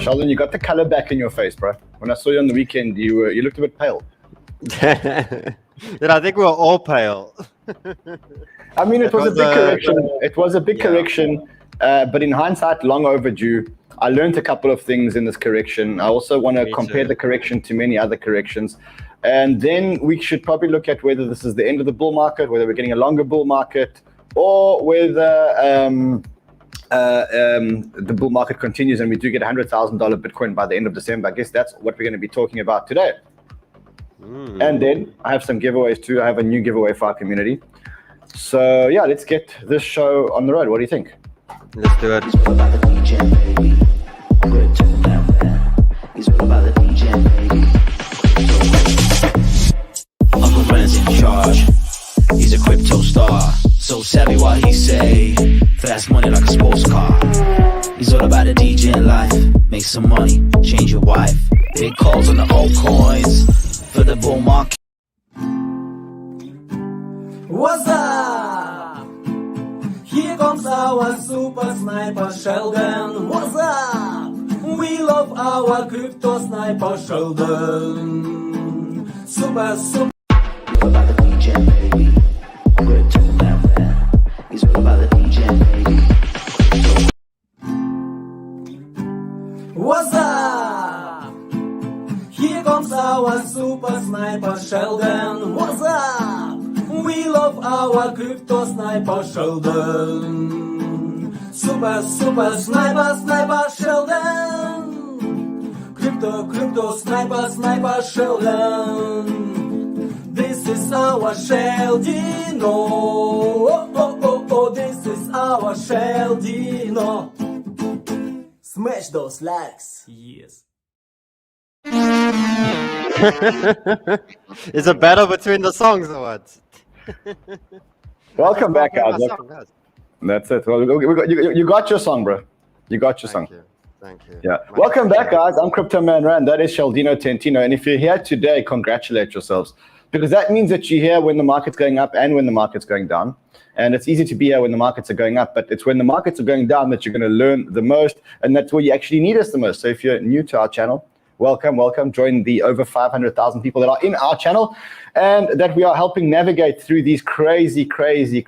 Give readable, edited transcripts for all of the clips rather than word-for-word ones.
Sheldon, you got the color back in your face, bro. When I saw you on the weekend, you looked a bit pale. I think we were all pale. I mean, it was a big correction. It was a big correction, but in hindsight, long overdue. I learned a couple of things in this correction. I also want to compare the correction to many other corrections. And then we should probably look at whether this is the end of the bull market, whether we're getting a longer bull market, or whether the bull market continues and we do get $100,000 Bitcoin by the end of December. I guess that's what we're going to be talking about today. And then I have some giveaways too. I have a new giveaway for our community. So yeah, let's get this show on the road. What do you think? Let's do it. He's all about the DJ, baby. Good to that. He's all about the DJ, baby. Uncle Brand's in charge. He's a crypto star. So savvy what he say. Fast money like a sports car. He's all about the DJ life. Make some money, change your wife. Big calls on the altcoins. For the bull market. What's up? Here comes our super sniper Sheldon. What's up? We love our crypto sniper Sheldon. Super. He's all about the DJ, baby. Good to that. He's all about the DJ, baby. What's up? Here comes our super sniper Sheldon. What's up? We love our crypto sniper Sheldon. Super sniper Sheldon. Crypto sniper Sheldon. This is our Sheldon. Oh, this is our Sheldon. Smash those likes. Yes. It's a battle between the songs or what? Welcome back, guys. That's it. Well, you got your song, bro. You got your song. Thank you. Yeah. Welcome back, guys. I'm Crypto Man Rand. That is Sheldino Tentino. And if you're here today, congratulate yourselves. Because that means that you're here when the market's going up and when the market's going down. And it's easy to be here when the markets are going up, but it's when the markets are going down that you're going to learn the most. And that's where you actually need us the most. So if you're new to our channel, welcome. Join the over 500,000 people that are in our channel and that we are helping navigate through these crazy times.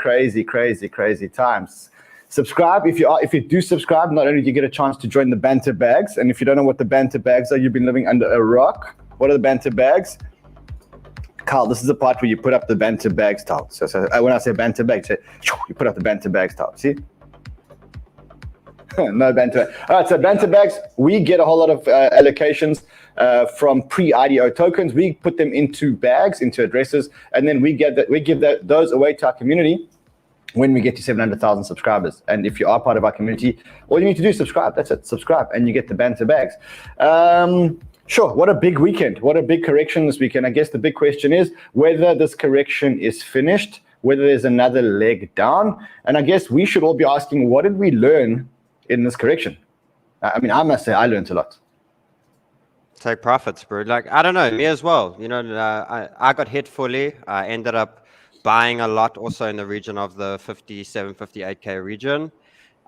Subscribe. If you do subscribe, not only do you get a chance to join the Banter bags, and if you don't know what the Banter bags are, you've been living under a rock. What are the Banter bags? Carl, this is the part where you put up the Banter bags tile. So when I say Banter bags, you put up the Banter bags tile. See? No Banter. All right, so Banter bags, we get a whole lot of allocations from pre-IDO tokens. We put them into bags, into addresses, and then we give those away to our community when we get to 700,000 subscribers. And if you are part of our community, all you need to do is subscribe. That's it. Subscribe, and you get the Banter bags. Sure. What a big weekend. What a big correction this weekend. I guess the big question is whether this correction is finished, whether there's another leg down. And I guess we should all be asking, what did we learn in this correction? I mean, I must say I learned a lot. Take profits, bro. Like, I don't know, me as well. You know, I got hit fully. I ended up buying a lot also in the region of the 57, 58K region.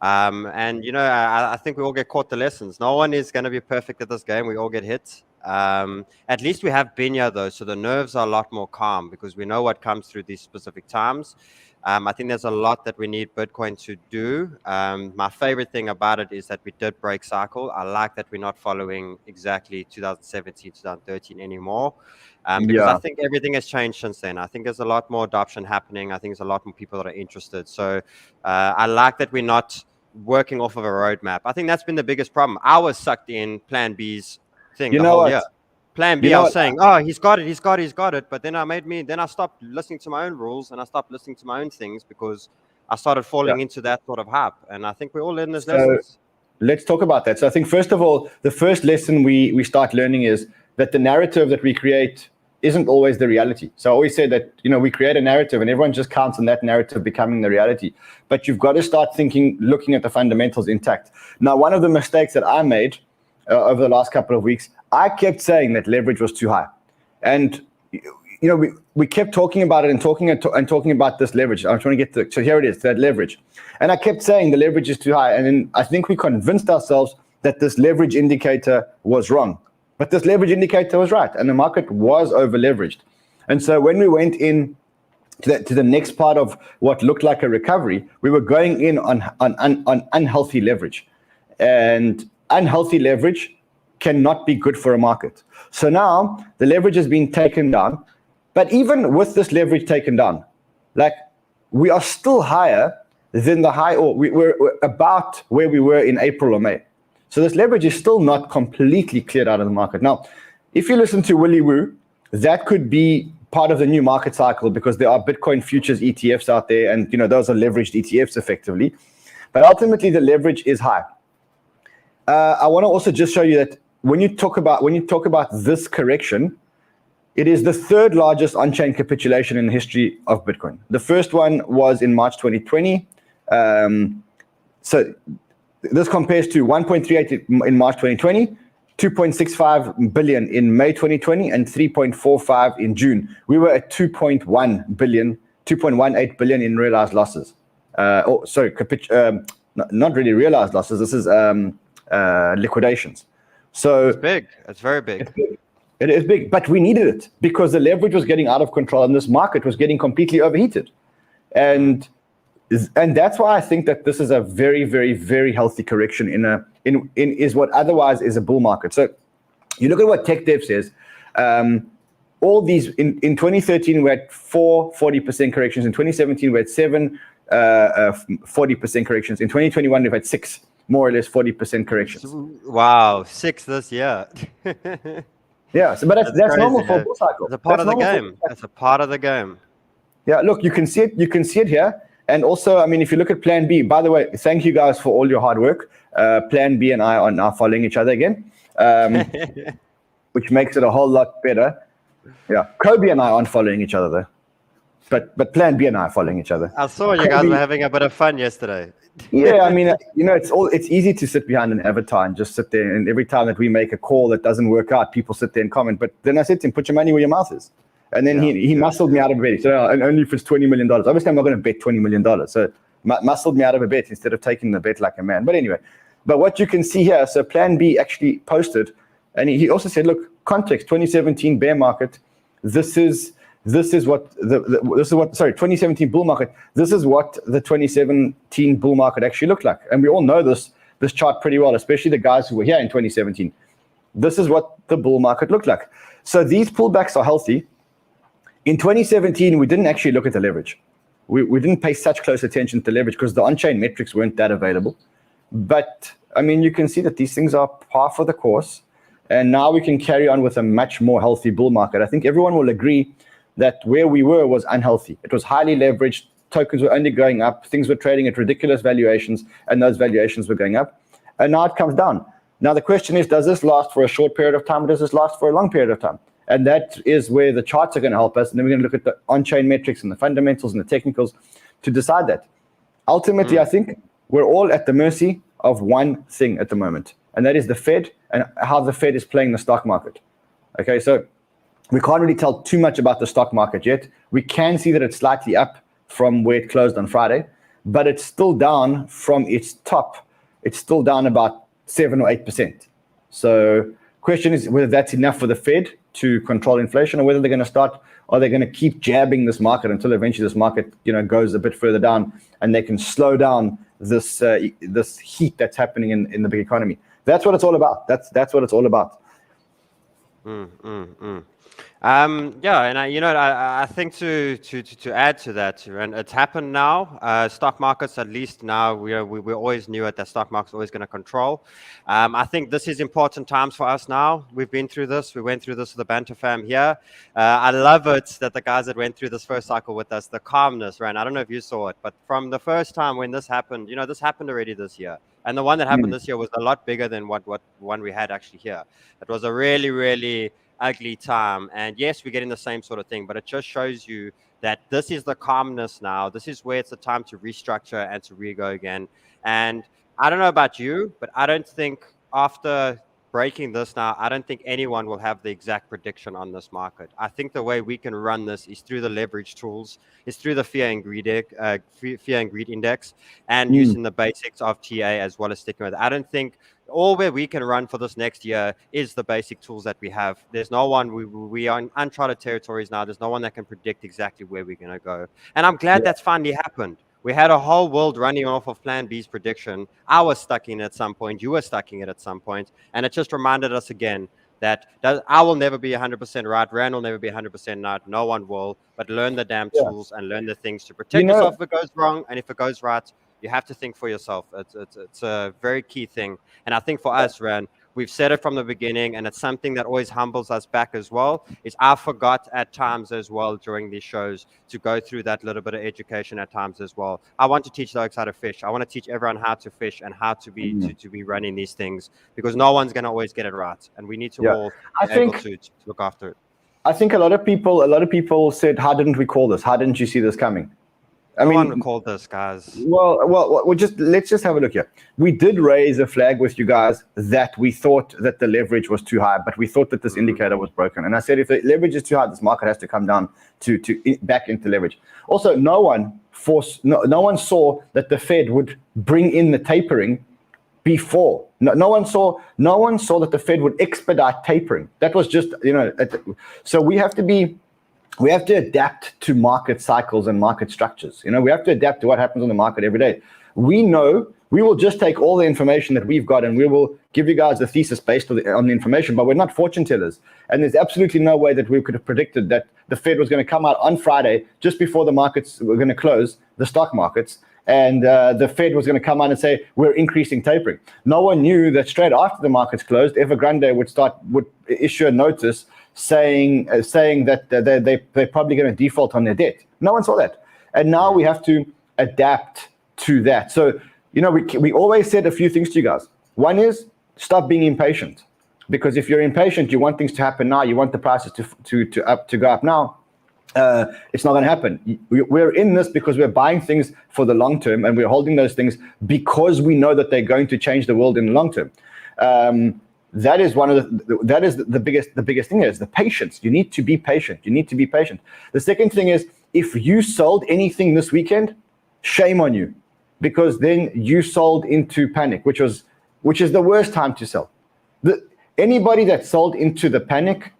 And, you know, I think we all get caught the lessons. No one is going to be perfect at this game. We all get hit. At least we have been here, though, so the nerves are a lot more calm because we know what comes through these specific times. I think there's a lot that we need Bitcoin to do. My favorite thing about it is that we did break cycle. I like that we're not following exactly 2017, 2013 anymore. Because I think everything has changed since then. I think there's a lot more adoption happening. I think there's a lot more people that are interested. So I like that we're not working off of a roadmap. I think that's been the biggest problem. I was sucked in PlanB's thing the whole year. PlanB, I was saying, oh, he's got it. But then I stopped listening to my own rules and I stopped listening to my own things because I started falling into that sort of hype. And I think we all learn this lessons. Let's talk about that. So I think, first of all, the first lesson we start learning is that the narrative that we create isn't always the reality. So I always say that, you know, we create a narrative and everyone just counts on that narrative becoming the reality. But you've got to start looking at the fundamentals intact. Now, one of the mistakes that I made over the last couple of weeks, I kept saying that leverage was too high. And, you know, we kept talking about it and talking about this leverage. I'm trying to get so here it is, that leverage. And I kept saying the leverage is too high. And then I think we convinced ourselves that this leverage indicator was wrong. But this leverage indicator was right, and the market was over leveraged. And so when we went in to the next part of what looked like a recovery, we were going in on unhealthy leverage. And unhealthy leverage cannot be good for a market. So now the leverage has been taken down. But even with this leverage taken down, like, we are still higher than the high, or we're about where we were in April or May. So this leverage is still not completely cleared out of the market. Now, if you listen to Willy Woo, that could be part of the new market cycle, because there are Bitcoin futures ETFs out there, and those are leveraged ETFs effectively. But ultimately, the leverage is high. I want to also just show you that when you talk about this correction, it is the third largest on-chain capitulation in the history of Bitcoin. The first one was in March 2020. So this compares to 1.38 in March 2020, 2.65 billion in May 2020, and 3.45 in June. We were at 2.1 billion, 2.18 billion in realized losses. Not really realized losses. This is liquidations. So it's big. It's very big. It's big. It is big, but we needed it because the leverage was getting out of control and this market was getting completely overheated. And that's why I think that this is a very, very, very healthy correction in what otherwise is a bull market. So you look at what TechDev says. All these in 2013 we had 40% corrections. In 2017 we had 40% corrections. In 2021 we've had 6, more or less 40% corrections. Wow, 6 this year. Yeah, so, but that's normal for a bull cycle. It's a part of the game. That's a part of the game. Yeah, look, you can see it. You can see it here. And also, I mean, if you look at PlanB, by the way, thank you guys for all your hard work. PlanB and I are now following each other again, which makes it a whole lot better. Yeah, Kobe and I aren't following each other though, but PlanB and I are following each other. I saw you guys were having a bit of fun yesterday. Yeah, I mean, it's easy to sit behind an avatar and just sit there. And every time that we make a call that doesn't work out, people sit there and comment. But then I said to him, put your money where your mouth is. And then he muscled me out of a bet. So and only if it's $20 million. Obviously, I'm not going to bet $20 million. So muscled me out of a bet instead of taking the bet like a man. But anyway, but what you can see here, so PlanB actually posted, and he also said, look, context, 2017 bear market. This is what 2017 bull market. This is what the 2017 bull market actually looked like. And we all know this chart pretty well, especially the guys who were here in 2017. This is what the bull market looked like. So these pullbacks are healthy. In 2017, we didn't actually look at the leverage. We didn't pay such close attention to leverage because the on-chain metrics weren't that available. But, I mean, you can see that these things are par for the course. And now we can carry on with a much more healthy bull market. I think everyone will agree that where we were was unhealthy. It was highly leveraged. Tokens were only going up. Things were trading at ridiculous valuations, and those valuations were going up. And now it comes down. Now the question is, does this last for a short period of time, or does this last for a long period of time? And that is where the charts are going to help us. And then we're going to look at the on-chain metrics and the fundamentals and the technicals to decide that. Ultimately, I think we're all at the mercy of one thing at the moment, and that is the Fed and how the Fed is playing the stock market. Okay, so we can't really tell too much about the stock market yet. We can see that it's slightly up from where it closed on Friday, but it's still down from its top. It's still down about 7 or 8%. So question is whether that's enough for the Fed to control inflation, or whether they're going to are they going to keep jabbing this market until eventually this market, goes a bit further down and they can slow down this heat that's happening in the big economy. That's what it's all about. That's what it's all about. Yeah, and I think to add to that, and it's happened now. Stock markets, at least now, we always knew it, that stock market's always going to control. I think this is important times for us now. We've been through this. We went through this with the Banter fam here. I love it that the guys that went through this first cycle with us, the calmness, right? I don't know if you saw it, but from the first time when this happened, this happened already this year. And the one that happened this year was a lot bigger than what one we had actually here. It was a really, really ugly time. And yes, we're getting the same sort of thing, but it just shows you that this is the calmness now. This is where it's the time to restructure and to re-go again. And I don't know about you, but I don't think after breaking this now, I don't think anyone will have the exact prediction on this market. I think the way we can run this is through the leverage tools, is through the fear and greed index, and using the basics of TA as well as sticking with it. I don't think all where we can run for this next year is the basic tools that we have. There's no one, we are in uncharted territories now. There's no one that can predict exactly where we're going to go. And I'm glad that's finally happened. We had a whole world running off of PlanB's prediction. I was stuck in it at some point. You were stuck in it at some point. And it just reminded us again that I will never be 100% right. Rand will never be 100% right. No one will. But learn the damn tools and learn the things to protect yourself if it goes wrong. And if it goes right, you have to think for yourself. It's a very key thing. And I think for us, Rand, we've said it from the beginning, and it's something that always humbles us back as well, is I forgot at times as well during these shows to go through that little bit of education at times as well. I want to teach those how to fish. I want to teach everyone how to fish and how to be to be running these things, because no one's going to always get it right, and we need to all be able to look after it. I think a lot of people said, how didn't we call this? How didn't you see this coming? I mean, one called this, guys. Well, let's just have a look here. We did raise a flag with you guys that we thought that the leverage was too high, but we thought that this indicator was broken. And I said, if the leverage is too high, this market has to come down to back into leverage. Also, no one saw that the Fed would bring in the tapering before. No one saw that the Fed would expedite tapering. That was just, so we have to adapt to market cycles and market structures. We have to adapt to what happens on the market every day. We know we will just take all the information that we've got and we will give you guys a thesis based on the information, but we're not fortune tellers. And there's absolutely no way that we could have predicted that the Fed was going to come out on Friday just before the markets were going to close, the stock markets, and the Fed was going to come out and say, we're increasing tapering. No one knew that straight after the markets closed, Evergrande would issue a notice saying that they're probably going to default on their debt. No one saw that. And now we have to adapt to that. So, we always said a few things to you guys. One is stop being impatient, because if you're impatient, you want things to happen now. You want the prices to go up now. It's not going to happen. We're in this because we're buying things for the long term, and we're holding those things because we know that they're going to change the world in the long term. That is the biggest thing is the patience. You need to be patient. The second thing is, if you sold anything this weekend, shame on you, because then you sold into panic, which is the worst time to sell. Anybody that sold into the panic,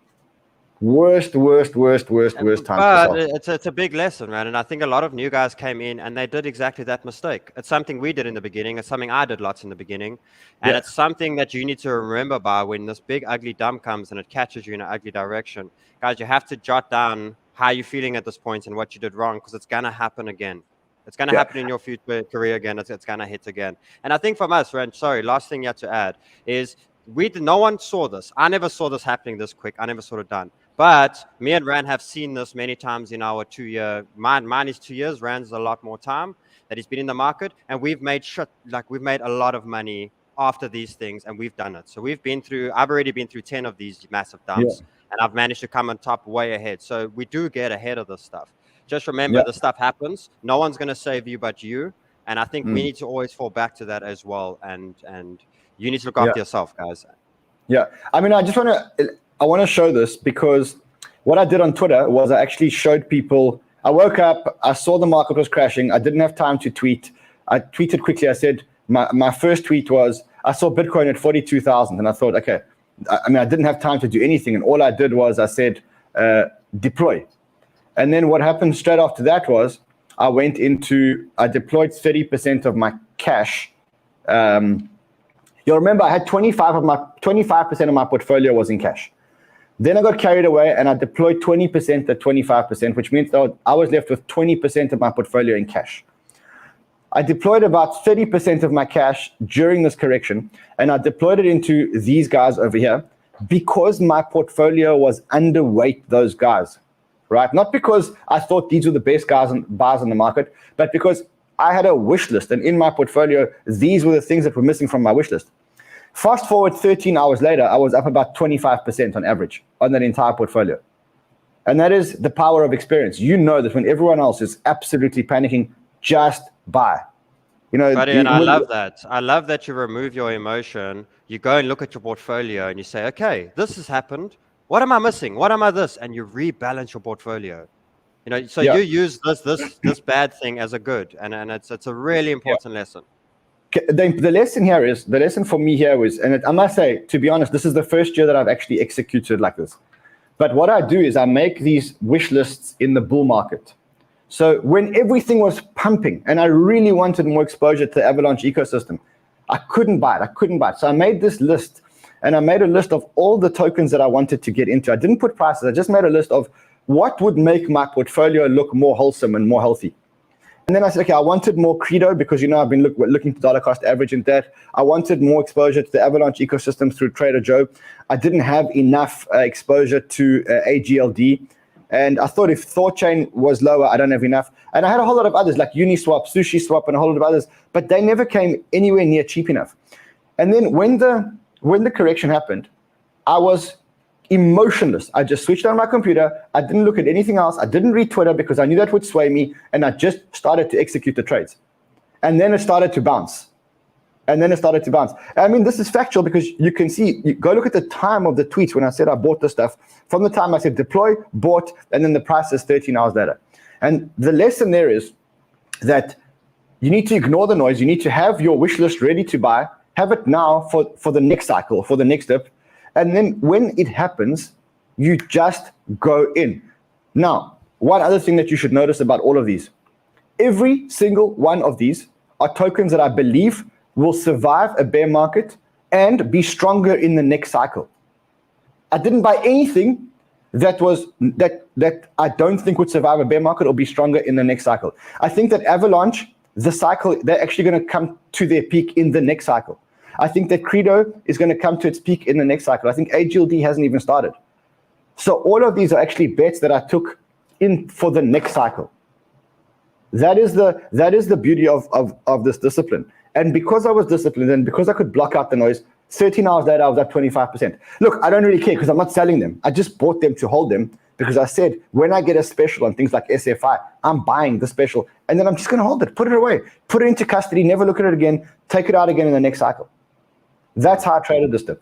worst time to sell. It's a big lesson, right? And I think a lot of new guys came in and they did exactly that mistake. It's something we did in the beginning. It's something I did lots in the beginning. And it's something that you need to remember by when this big ugly dump comes and it catches you in an ugly direction. Guys, you have to jot down how you're feeling at this point and what you did wrong, because it's going to happen again. It's going to happen in your future career again. It's going to hit again. And I think from us, Rand, last thing you have to add is no one saw this. I never saw this happening this quick. I never saw it done. But me and Rand have seen this many times in our 2 year. Mine is 2 years. Rand's a lot more time that he's been in the market, and we've made a lot of money after these things, and we've done it. So I've already been through 10 of these massive dumps, and I've managed to come on top way ahead. So we do get ahead of this stuff. Just remember, the stuff happens. No one's going to save you but you. And I think we need to always fall back to that as well. And you need to look after yourself, guys. Yeah. I mean, I want to show this, because what I did on Twitter was I actually showed people. I woke up, I saw the market was crashing. I didn't have time to tweet. I tweeted quickly. I said, my first tweet was, I saw Bitcoin at 42,000. And I thought, okay, I didn't have time to do anything. And all I did was I said, deploy. And then what happened straight after that was I deployed 30% of my cash. You'll remember I had 25% of my portfolio was in cash. Then I got carried away and I deployed 20% at 25%, which means that I was left with 20% of my portfolio in cash. I deployed about 30% of my cash during this correction, and I deployed it into these guys over here because my portfolio was underweight those guys. Right? Not because I thought these were the best guys and bars in the market, but because I had a wish list, and in my portfolio, these were the things that were missing from my wish list. Fast forward 13 hours later, I was up about 25% on average on that entire portfolio. And that is the power of experience. You know that when everyone else is absolutely panicking, just buy. You know, Buddy, and I love that. I love that you remove your emotion. You go and look at your portfolio and you say, okay, this has happened. What am I missing? What am I this? And you rebalance your portfolio. You know, so you use this bad thing as a good, and it's a really important lesson. The lesson here is, the lesson for me here was, and I must say, to be honest, this is the first year that I've actually executed like this. But what I do is I make these wish lists in the bull market. So when everything was pumping and I really wanted more exposure to the Avalanche ecosystem, I couldn't buy it. So I made this list, and I made a list of all the tokens that I wanted to get into. I didn't put prices. I just made a list of what would make my portfolio look more wholesome and more healthy. And then I said, okay, I wanted more Credo because, you know, I've been looking to dollar cost average in that. I wanted more exposure to the Avalanche ecosystem through Trader Joe. I didn't have enough exposure to AGLD. And I thought if ThorChain was lower, I don't have enough. And I had a whole lot of others like Uniswap, SushiSwap, and a whole lot of others, but they never came anywhere near cheap enough. And then when the correction happened, I was emotionless. I just switched on my computer. I didn't look at anything else. I didn't read Twitter because I knew that would sway me. And I just started to execute the trades. And then it started to bounce. I mean, this is factual because you can see, you go look at the time of the tweets when I said I bought this stuff. From the time I said deploy, bought, and then the price is 13 hours later. And the lesson there is that you need to ignore the noise. You need to have your wish list ready to buy. Have it now for the next cycle, for the next dip. And then when it happens, you just go in. Now, one other thing that you should notice about all of these, every single one of these are tokens that I believe will survive a bear market and be stronger in the next cycle. I didn't buy anything that I don't think would survive a bear market or be stronger in the next cycle. I think that Avalanche, the cycle, they're actually going to come to their peak in the next cycle. I think that Credo is going to come to its peak in the next cycle. I think AGLD hasn't even started. So all of these are actually bets that I took in for the next cycle. That is the beauty of this discipline. And because I was disciplined and because I could block out the noise, 13 hours later, I was at 25%. Look, I don't really care because I'm not selling them. I just bought them to hold them because I said, when I get a special on things like SFI, I'm buying the special. And then I'm just going to hold it, put it away, put it into custody, never look at it again, take it out again in the next cycle. That's how I traded this dip.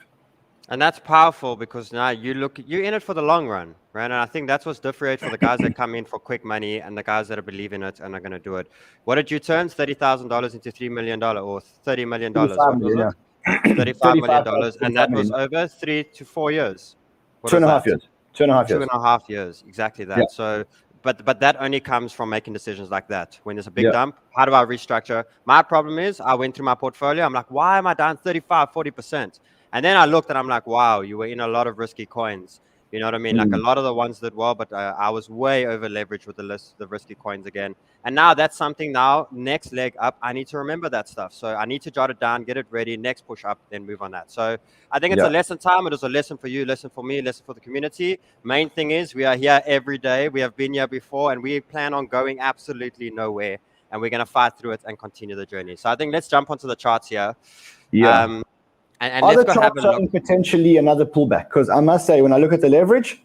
And that's powerful because now you're in it for the long run, right? And I think that's what's differentiates for the guys that come in for quick money and the guys that believe in it and are going to do it. What did you turn $30,000 into $3 million or $30 million? $35 million. And that was over 3 to 4 years. 2.5 years. 2.5 years. Exactly that. Yeah. So, but that only comes from making decisions like that. When there's a big dump, how do I restructure? My problem is I went through my portfolio. I'm like, why am I down 35, 40%? And then I looked and I'm like, wow, you were in a lot of risky coins. You know what I mean? Like a lot of the ones did well, but I was way over leveraged with the risky coins again. And now that's something now, next leg up, I need to remember that stuff. So I need to jot it down, get it ready, next push up, then move on that. So I think it's a lesson time. It is a lesson for you, lesson for me, lesson for the community. Main thing is we are here every day. We have been here before and we plan on going absolutely nowhere. And we're going to fight through it and continue the journey. So I think let's jump onto the charts here. Yeah. And let's go have a look. Potentially another pullback, because I must say, when I look at the leverage,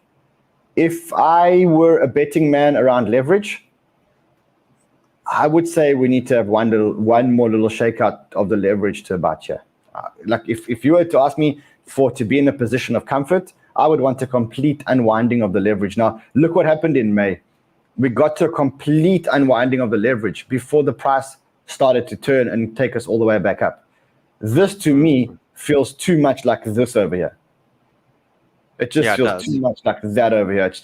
if I were a betting man around leverage, I would say we need to have one more little shakeout of the leverage to about here. Like if you were to ask me to be in a position of comfort, I would want a complete unwinding of the leverage. Now, look what happened in May. We got to a complete unwinding of the leverage before the price started to turn and take us all the way back up. This, to me, feels too much like this over here. It just feels too much like that over here. It's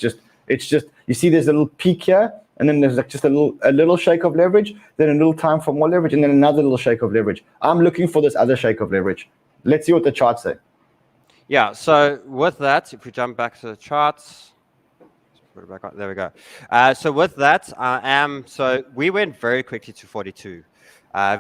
just you see there's a little peak here, and then there's like just a little shake of leverage, then a little time for more leverage, and then another little shake of leverage. I'm looking for this other shake of leverage. Let's see what the charts say. Yeah, so with that, if we jump back to the charts, put it back on, there we go. So with that, so we went very quickly to 42.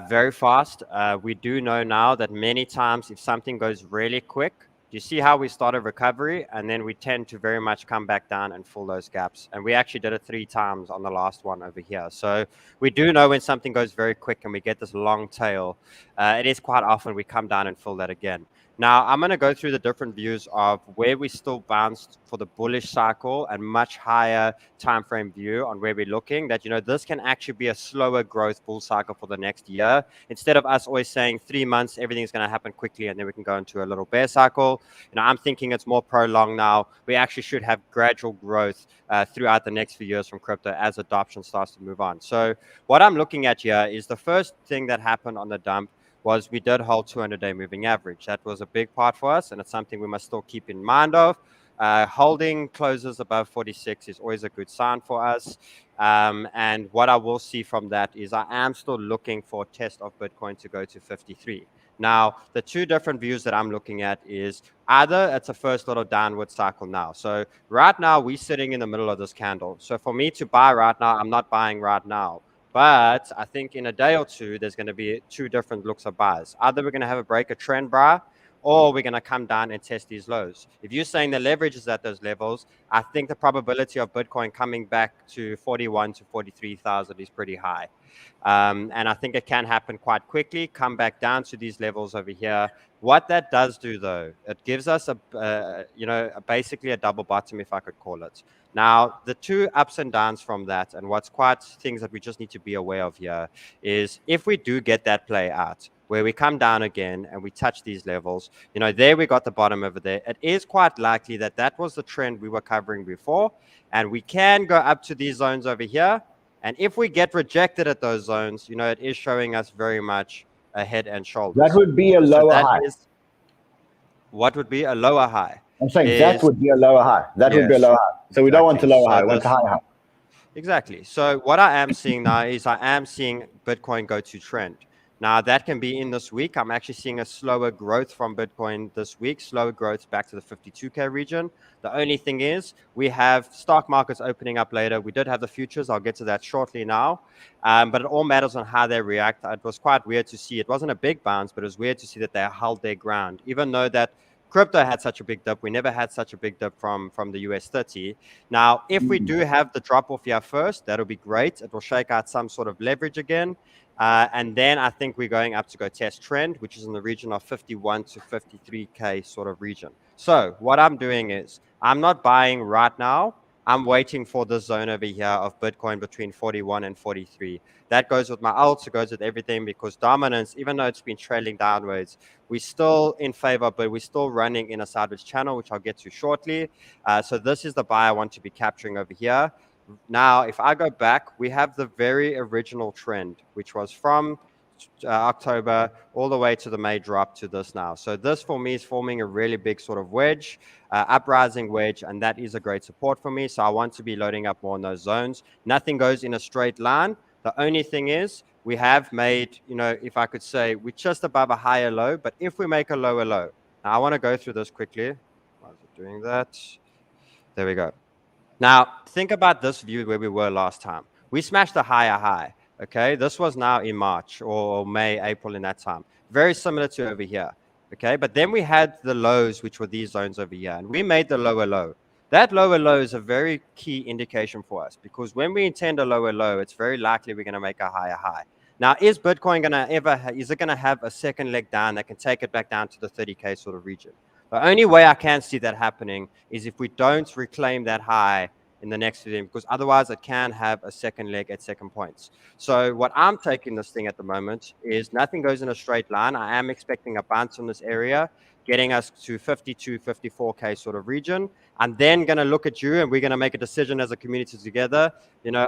Very fast. We do know now that many times if something goes really quick, you see how we started recovery and then we tend to very much come back down and fill those gaps. And we actually did it 3 times on the last one over here. So we do know when something goes very quick and we get this long tail, it is quite often we come down and fill that again. Now, I'm going to go through the different views of where we still bounced for the bullish cycle and much higher time frame view on where we're looking that, this can actually be a slower growth bull cycle for the next year. Instead of us always saying 3 months, everything's going to happen quickly and then we can go into a little bear cycle. I'm thinking it's more prolonged now. We actually should have gradual growth throughout the next few years from crypto as adoption starts to move on. So what I'm looking at here is the first thing that happened on the dump was we did hold 200-day moving average. That was a big part for us, and it's something we must still keep in mind of. Holding closes above 46 is always a good sign for us. And what I will see from that is I am still looking for a test of Bitcoin to go to 53. Now, the two different views that I'm looking at is either it's a first little downward cycle now. So right now, we're sitting in the middle of this candle. So for me to buy right now, I'm not buying right now. But I think in a day or two, there's going to be two different looks of buys. Either we're going to have a break a trend buy, or we're going to come down and test these lows. If you're saying the leverage is at those levels, I think the probability of Bitcoin coming back to 41 to 43,000 is pretty high. And I think it can happen quite quickly, come back down to these levels over here. What that does do, though, it gives us basically a double bottom, if I could call it. Now, the two ups and downs from that, and what's quite things that we just need to be aware of here, is if we do get that play out, where we come down again and we touch these levels, there we got the bottom over there. It is quite likely that that was the trend we were covering before, and we can go up to these zones over here. And if we get rejected at those zones, it is showing us very much a head and shoulders. That would be a lower high. What would be a lower high? I'm saying that would be a lower high. That would be a lower high. So we don't want a lower high. We want a high high. Exactly. So what I am seeing now is I am seeing Bitcoin go to trend. Now, that can be in this week. I'm actually seeing a slower growth from Bitcoin this week, slower growth back to the 52K region. The only thing is we have stock markets opening up later. We did have the futures. I'll get to that shortly now. But it all matters on how they react. It was quite weird to see. It wasn't a big bounce, but it was weird to see that they held their ground, even though that crypto had such a big dip. We never had such a big dip from the US 30. Now, if we do have the drop off here first, that'll be great. It will shake out some sort of leverage again. And then I think we're going up to go test trend, which is in the region of 51 to 53K sort of region. So what I'm doing is I'm not buying right now. I'm waiting for this zone over here of Bitcoin between 41 and 43. That goes with my alts, it goes with everything, because dominance, even though it's been trailing downwards, we're still in favor, but we're still running in a sideways channel, which I'll get to shortly. So this is the buy I want to be capturing over here. Now, if I go back, we have the very original trend, which was from October all the way to the May drop to this now. So this for me is forming a really big sort of wedge, uprising wedge, and that is a great support for me. So I want to be loading up more in those zones. Nothing goes in a straight line. The only thing is we have made, if I could say, we're just above a higher low, but if we make a lower low, now I want to go through this quickly. Why is it doing that? There we go. Now, think about this view where we were last time. We smashed a higher high, okay? This was now in March or May, April in that time. Very similar to over here, okay? But then we had the lows, which were these zones over here, and we made the lower low. That lower low is a very key indication for us, because when we intend a lower low, it's very likely we're going to make a higher high. Now, is Bitcoin going to is it going to have a second leg down that can take it back down to the 30K sort of region? The only way I can see that happening is if we don't reclaim that high in the next few days, because otherwise it can have a second leg at second points. So what I'm taking this thing at the moment is nothing goes in a straight line. I am expecting a bounce in this area, getting us to 52, 54K sort of region. I'm then going to look at you and we're going to make a decision as a community together.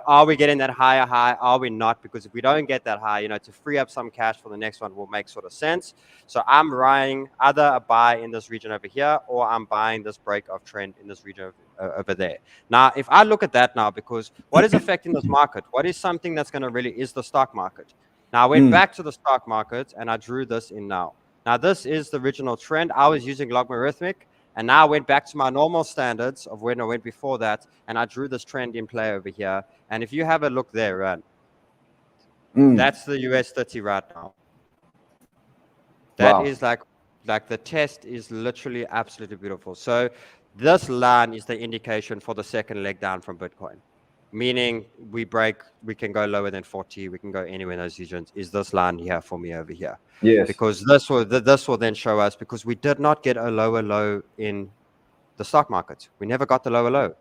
Are we getting that higher high? Are we not? Because if we don't get that high, to free up some cash for the next one will make sort of sense. So I'm buying either a buy in this region over here, or I'm buying this break of trend in this region over there. Now, if I look at that now, because what is affecting this market? What is something that's going to really is the stock market? Now, I went back to the stock market and I drew this in now. Now, this is the original trend. I was using logarithmic, and now I went back to my normal standards of when I went before that, and I drew this trend in play over here. And if you have a look there, that's the US 30 right now. That is like the test is literally absolutely beautiful. So this line is the indication for the second leg down from Bitcoin. meaning we can go lower than 40, we can go anywhere in those regions, is this line here for me over here. Yes. Because this will then show us, because we did not get a lower low in the stock market. We never got the lower low.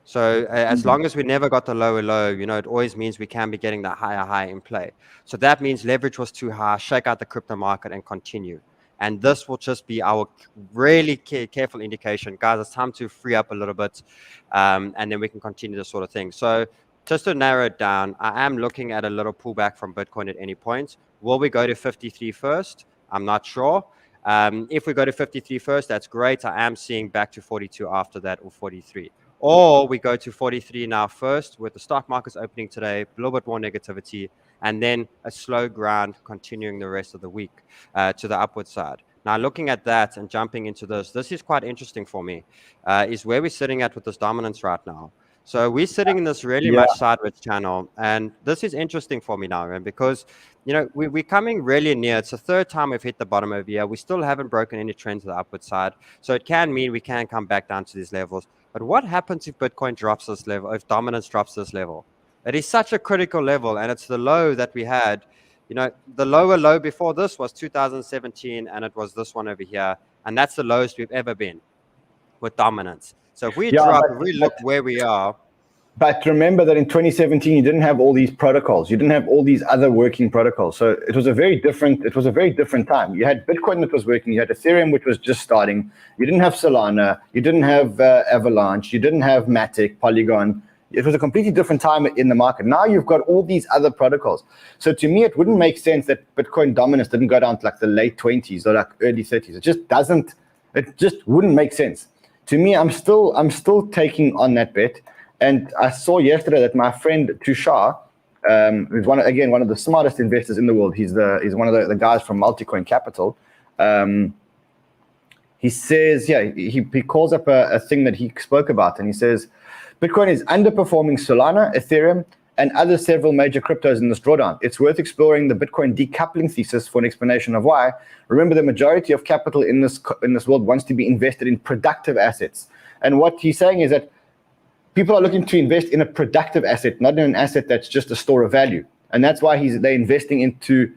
So as long as we never got the lower low, it always means we can be getting that higher high in play. So that means leverage was too high, shake out the crypto market and continue. And this will just be our really careful indication. Guys, it's time to free up a little bit, and then we can continue this sort of thing. So just to narrow it down, I am looking at a little pullback from Bitcoin at any point. Will we go to 53 first? I'm not sure. If we go to 53 first, that's great. I am seeing back to 42 after that, or 43. Or we go to 43 now first, with the stock markets opening today, a little bit more negativity, and then a slow ground continuing the rest of the week to the upward side. Now, looking at that and jumping into this is quite interesting for me, is where we're sitting at with this dominance right now. So we're sitting in this really much sideways channel, and this is interesting for me now, man, because we're coming really near. It's the third time we've hit the bottom over here. We still haven't broken any trend to the upward side, so it can mean we can come back down to these levels. But what happens if Bitcoin drops this level, if dominance drops this level? It is such a critical level, and it's the low that we had. The lower low before this was 2017, and it was this one over here, and that's the lowest we've ever been with dominance. So if we look where we are. But remember that in 2017, you didn't have all these protocols. You didn't have all these other working protocols. So it was a very different time. You had Bitcoin that was working. You had Ethereum, which was just starting. You didn't have Solana. You didn't have Avalanche. You didn't have Matic, Polygon. It was a completely different time in the market. Now you've got all these other protocols. So to me, it wouldn't make sense that Bitcoin dominance didn't go down to like the late 20s or like early 30s. It just wouldn't make sense. To me, I'm still taking on that bet. And I saw yesterday that my friend Tushar, who's one of the smartest investors in the world. He's one of the guys from Multicoin Capital. He says, he calls up a thing that he spoke about, and he says, Bitcoin is underperforming Solana, Ethereum, and other several major cryptos in this drawdown. It's worth exploring the Bitcoin decoupling thesis for an explanation of why. Remember, the majority of capital in this world wants to be invested in productive assets. And what he's saying is that people are looking to invest in a productive asset, not in an asset that's just a store of value. And that's why they're investing into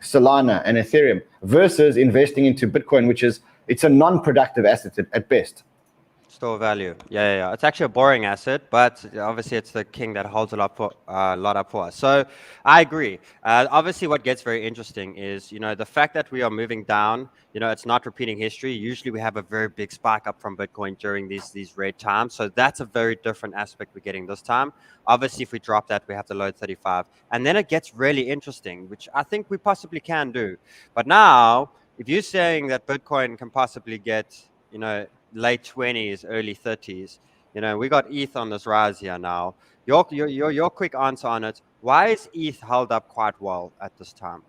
Solana and Ethereum versus investing into Bitcoin, it's a non-productive asset at best. Store value. Yeah. It's actually a boring asset, but obviously it's the king that holds a lot up for us. So I agree. Obviously what gets very interesting is, the fact that we are moving down, it's not repeating history. Usually we have a very big spike up from Bitcoin during these red times. So that's a very different aspect we're getting this time. Obviously, if we drop that, we have to load 35. And then it gets really interesting, which I think we possibly can do. But now, if you're saying that Bitcoin can possibly get, late 20s, early 30s, we got ETH on this rise here now. Your quick answer on it, why is ETH held up quite well at this time?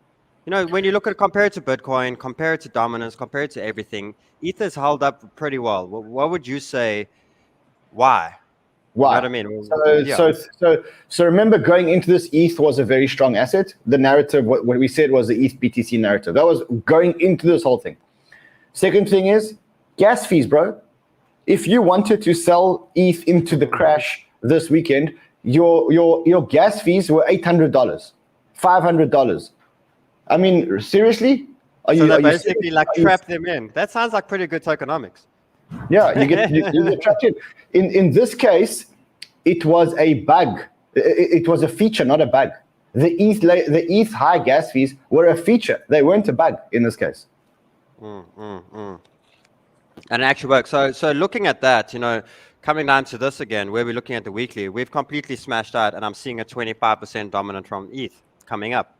When you compare it to Bitcoin, compare it to dominance, compare it to everything, ETH is held up pretty well. What would you say? Why? Why? You know what I mean? So remember, going into this, ETH was a very strong asset. The narrative, what we said was the ETH BTC narrative. That was going into this whole thing. Second thing is gas fees, bro. If you wanted to sell ETH into the crash this weekend, your gas fees were $800, $500. I mean, seriously? They basically trap them in. That sounds like pretty good tokenomics. Yeah, you get trapped in. In this case, it was a bug. It was a feature, not a bug. The ETH high gas fees were a feature. They weren't a bug in this case. And it actually works. So looking at that, coming down to this again, where we're looking at the weekly, we've completely smashed out, and I'm seeing a 25% dominant from ETH coming up.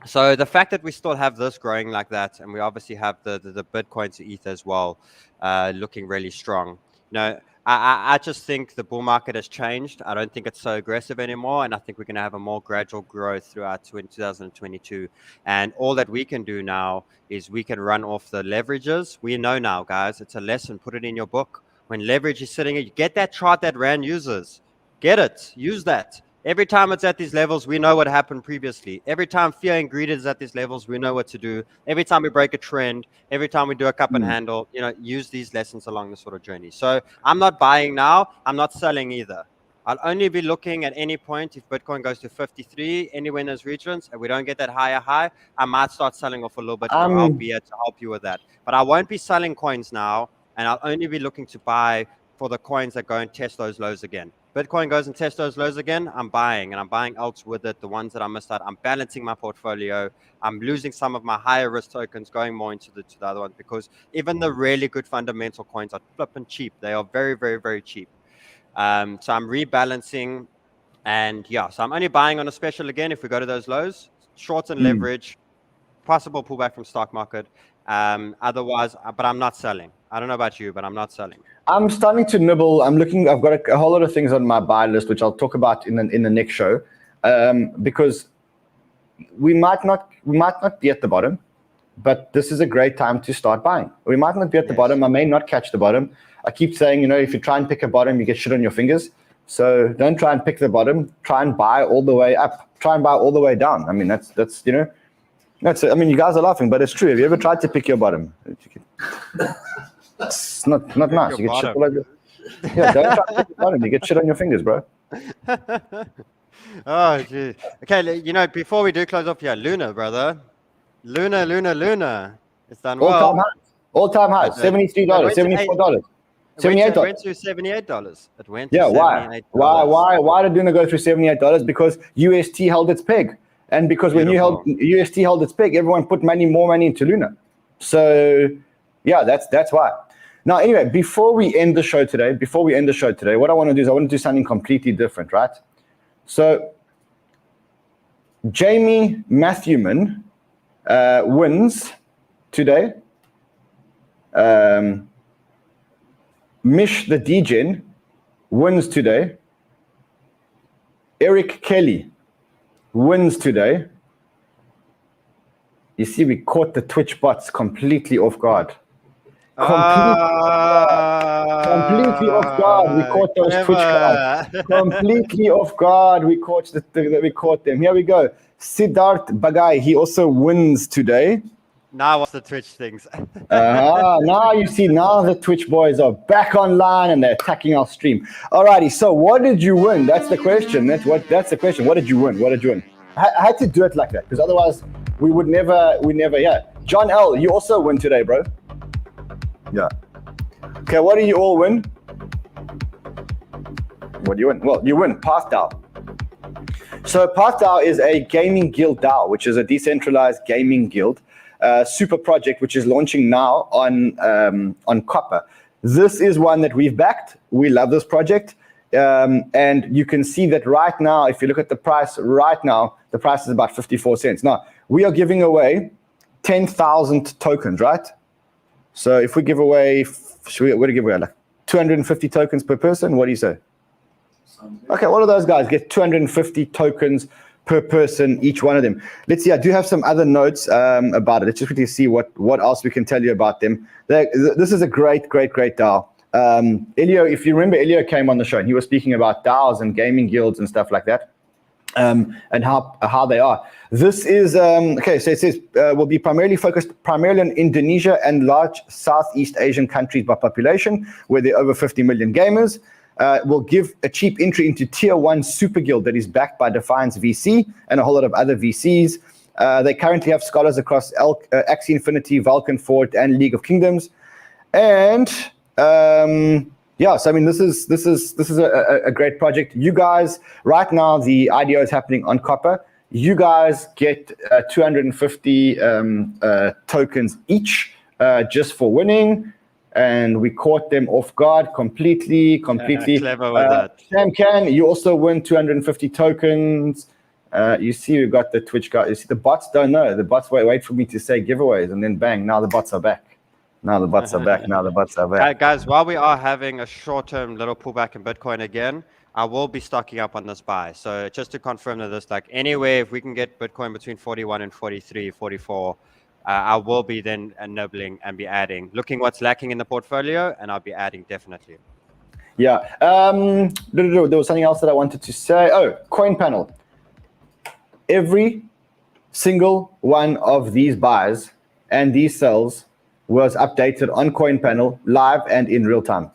So the fact that we still have this growing like that, and we obviously have the Bitcoin to ETH as well, looking really strong. I just think the bull market has changed. I don't think it's so aggressive anymore, and I think we're going to have a more gradual growth throughout 2022. And all that we can do now is we can run off the leverages. We know now, guys, it's a lesson. Put it in your book. When leverage is sitting, you get that chart that Rand uses. Get it. Use that. Every time it's at these levels, we know what happened previously. Every time fear and greed is at these levels, we know what to do. Every time we break a trend, every time we do a cup and handle, use these lessons along this sort of journey. So I'm not buying now. I'm not selling either. I'll only be looking at any point if Bitcoin goes to 53, anywhere in those regions, and we don't get that higher high, I might start selling off a little bit more. I'll be here to help you with that. But I won't be selling coins now, and I'll only be looking to buy for the coins that go and test those lows again. Bitcoin goes and tests those lows again, I'm buying, and I'm buying alts with it, the ones that I missed out. I'm balancing my portfolio. I'm losing some of my higher risk tokens, going more into the other ones, because even the really good fundamental coins are flipping cheap. They are very, very, very cheap. So I'm rebalancing, and yeah, so I'm only buying on a special again if we go to those lows, shorts and leverage, possible pullback from stock market. Otherwise, but I'm not selling. I don't know about you, but I'm not selling. I'm starting to nibble. I'm looking. I've got a whole lot of things on my buy list, which I'll talk about in the next show, because we might not be at the bottom, but this is a great time to start buying. We might not be at the bottom. I may not catch the bottom. I keep saying, if you try and pick a bottom, you get shit on your fingers. So don't try and pick the bottom. Try and buy all the way up. Try and buy all the way down. I mean, that's I mean, you guys are laughing, but it's true. Have you ever tried to pick your bottom? It's not nice. You get shit all over. Yeah, don't try to pick the bottom. You get shit on your fingers, bro. Oh, geez. Okay, before we do close off here, Luna, brother. Luna. It's done well. All-time high. $73, $74. $78. It went to $78. It went to $78. Why did Luna go through $78? Because UST held its peg. And because when UST held its peg, everyone put more money into Luna. So, yeah, that's why. Now, anyway, before we end the show today, what I want to do is something completely different, right? So, Jamie Matthewman wins today. Mish the Degen wins today. Eric Kelly wins today. You see, we caught the Twitch bots completely off guard. Completely off guard. We caught those Twitch bots. Completely off guard. We caught them. Here we go. Siddharth Bagai, he also wins today. Now what's the Twitch things? Now you see, now the Twitch boys are back online and they're attacking our stream. Alrighty, so what did you win? That's the question. That's the question. What did you win? I had to do it like that because otherwise we never. Yeah. John L, you also win today, bro. Yeah. Okay, what do you all win? What do you win? Well, you win PathDAO. So PathDAO is a gaming guild DAO, which is a decentralized gaming guild. Super project, which is launching now on Copper. This is one that we've backed. We love this project. And you can see that right now, if you look at the price right now, the price is about 54 cents. Now, we are giving away 10,000 tokens, right? So if we give away, what do we give away? Like 250 tokens per person? What do you say? Okay, all of those guys get 250 tokens per person, each one of them. Let's see, I do have some other notes about it. Let's just quickly see what else we can tell you about them. This is a great DAO. Elio, if you remember, Elio came on the show and he was speaking about DAOs and gaming guilds and stuff like that, and how they are. This is, okay, so it says, will be focused primarily on Indonesia and large Southeast Asian countries by population, where there are over 50 million gamers. Will give a cheap entry into tier 1 super guild that is backed by Defiance VC and a whole lot of other VCs. They currently have scholars across Axie Infinity, Vulcan Fort, and League of Kingdoms. And yeah, so I mean, this is a great project. You guys, right now, the IDO is happening on Copper. You guys get 250 tokens each just for winning. And we caught them off guard completely. Clever with that. Sam Can, you also win 250 tokens. You see, we've got the Twitch guys. You see, the bots don't know. The bots wait for me to say giveaways, and then bang, now the bots are back. Guys, while we are having a short-term little pullback in Bitcoin again, I will be stocking up on this buy. So just to confirm that this, like anywhere, if we can get Bitcoin between 41 and 43, 44, I will be then enabling and be adding, looking what's lacking in the portfolio, and I'll be adding definitely. Yeah. There was something else that I wanted to say. Oh, CoinPanel. Every single one of these buys and these sells was updated on CoinPanel live and in real time.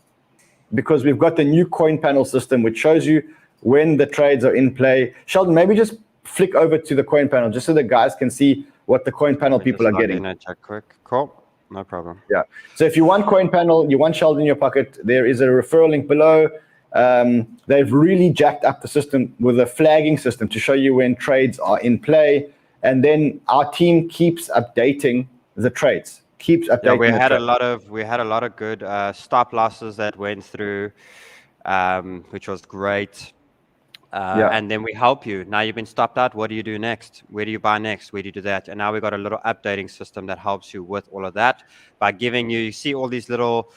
because we've got the new CoinPanel system, which shows you when the trades are in play. Sheldon, maybe just flick over to the CoinPanel just so the guys can see what the CoinPanel people are getting. Check quick. Cool. No problem. Yeah. So if you want CoinPanel, you want Sheldon in your pocket, there is a referral link below. They've really jacked up the system with a flagging system to show you when trades are in play. And then our team keeps updating the trades. Yeah, we had a lot of good stop losses that went through, which was great. And then we help you. Now you've been stopped out. What do you do next? Where do you buy next? Where do you do that? And now we got a little updating system that helps you with all of that by giving you see all these little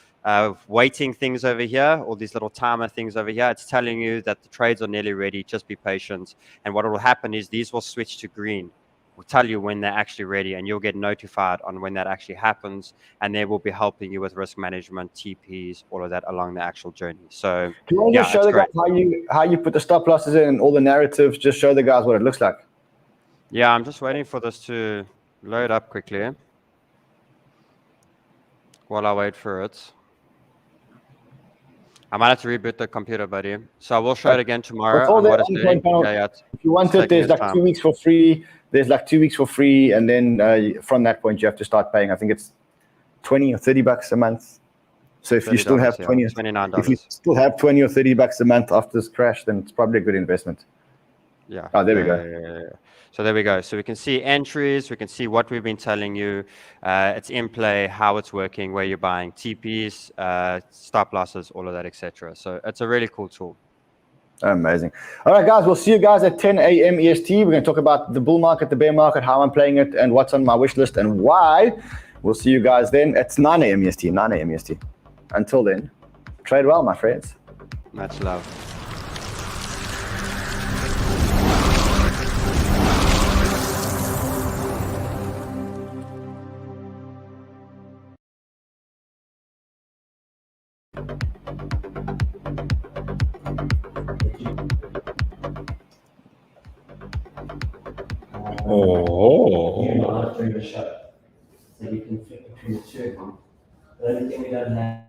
waiting things over here, all these little timer things over here. It's telling you that the trades are nearly ready. Just be patient. And what will happen is these will switch to green. Will tell you when they're actually ready, and you'll get notified on when that actually happens, and they will be helping you with risk management, TPs, all of that along the actual journey. So do you want to just show the guys how you put the stop losses in and all the narratives? Just show the guys what it looks like. Yeah, I'm just waiting for this to load up quickly while I wait for it. I might have to reboot the computer, buddy. So I will show it again tomorrow. On what it's doing. If you want it, there's like 2 weeks for free. There's like 2 weeks for free, and then from that point you have to start paying. I think it's $20 or $30 a month. So if you still have $29, if you still have $20 or $30 a month after this crash, then it's probably a good investment. Yeah. Oh, there we go. Yeah. So there we go. So we can see entries. We can see what we've been telling you. It's in play, how it's working, where you're buying, TPs, stop losses, all of that, etc. So it's a really cool tool. Amazing. All right, guys, we'll see you guys at 10 a.m. EST. We're going to talk about the bull market, the bear market, how I'm playing it, and what's on my wish list and why. We'll see you guys then. It's 9 a.m. EST, 9 a.m. EST. Until then, trade well, my friends. Much love. Oh. You know how to drink a shot. So you can flip between the two. The only thing we don't have